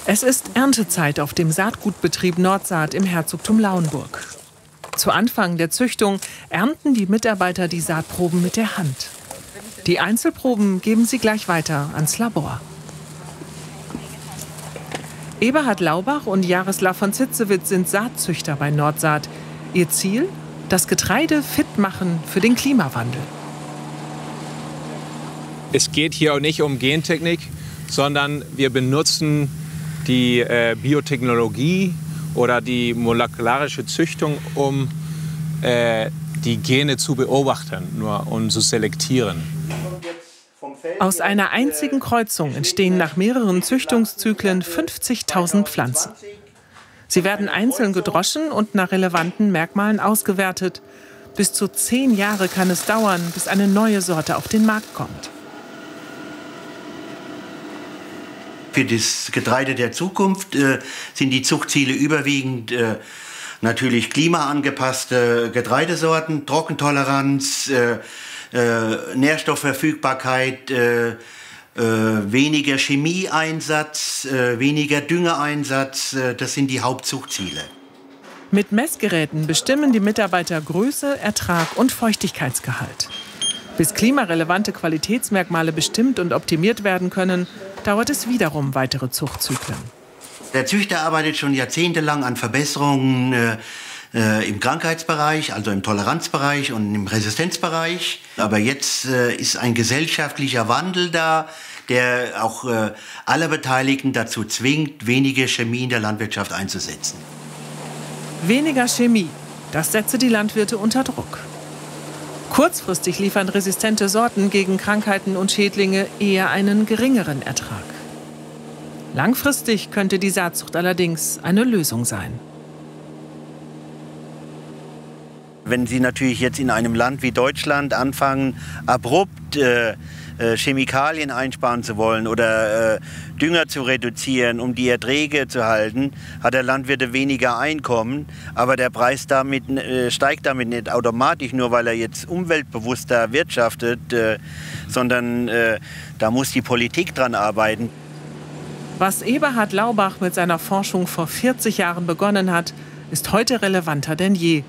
Es ist Erntezeit auf dem Saatgutbetrieb Nordsaat im Herzogtum Lauenburg. Zu Anfang der Züchtung ernten die Mitarbeiter die Saatproben mit der Hand. Die Einzelproben geben sie gleich weiter ans Labor. Eberhard Laubach und Jarislav von Zitzewitz sind Saatzüchter bei Nordsaat. Ihr Ziel? Das Getreide fit machen für den Klimawandel. Es geht hier auch nicht um Gentechnik, sondern wir benutzen die Biotechnologie oder die molekularische Züchtung, um die Gene zu beobachten und zu selektieren. Aus einer einzigen Kreuzung entstehen nach mehreren Züchtungszyklen 50.000 Pflanzen. Sie werden einzeln gedroschen und nach relevanten Merkmalen ausgewertet. Bis zu 10 Jahre kann es dauern, bis eine neue Sorte auf den Markt kommt. Für das Getreide der Zukunft sind die Zuchtziele überwiegend natürlich klimaangepasste Getreidesorten, Trockentoleranz, Nährstoffverfügbarkeit, weniger Chemieeinsatz, weniger Düngeeinsatz. Das sind die Hauptzuchtziele. Mit Messgeräten bestimmen die Mitarbeiter Größe, Ertrag und Feuchtigkeitsgehalt. Bis klimarelevante Qualitätsmerkmale bestimmt und optimiert werden können, dauert es wiederum weitere Zuchtzyklen. Der Züchter arbeitet schon jahrzehntelang an Verbesserungen im Krankheitsbereich, also im Toleranzbereich und im Resistenzbereich. Aber jetzt ist ein gesellschaftlicher Wandel da, der auch alle Beteiligten dazu zwingt, weniger Chemie in der Landwirtschaft einzusetzen. Weniger Chemie, das setze die Landwirte unter Druck. Kurzfristig liefern resistente Sorten gegen Krankheiten und Schädlinge eher einen geringeren Ertrag. Langfristig könnte die Saatzucht allerdings eine Lösung sein. Wenn Sie natürlich jetzt in einem Land wie Deutschland anfangen, abrupt Chemikalien einsparen zu wollen oder Dünger zu reduzieren, um die Erträge zu halten, hat der Landwirt weniger Einkommen. Aber der Preis steigt damit nicht automatisch, nur weil er jetzt umweltbewusster wirtschaftet, sondern da muss die Politik dran arbeiten. Was Eberhard Laubach mit seiner Forschung vor 40 Jahren begonnen hat, ist heute relevanter denn je.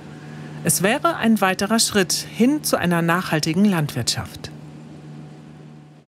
Es wäre ein weiterer Schritt hin zu einer nachhaltigen Landwirtschaft.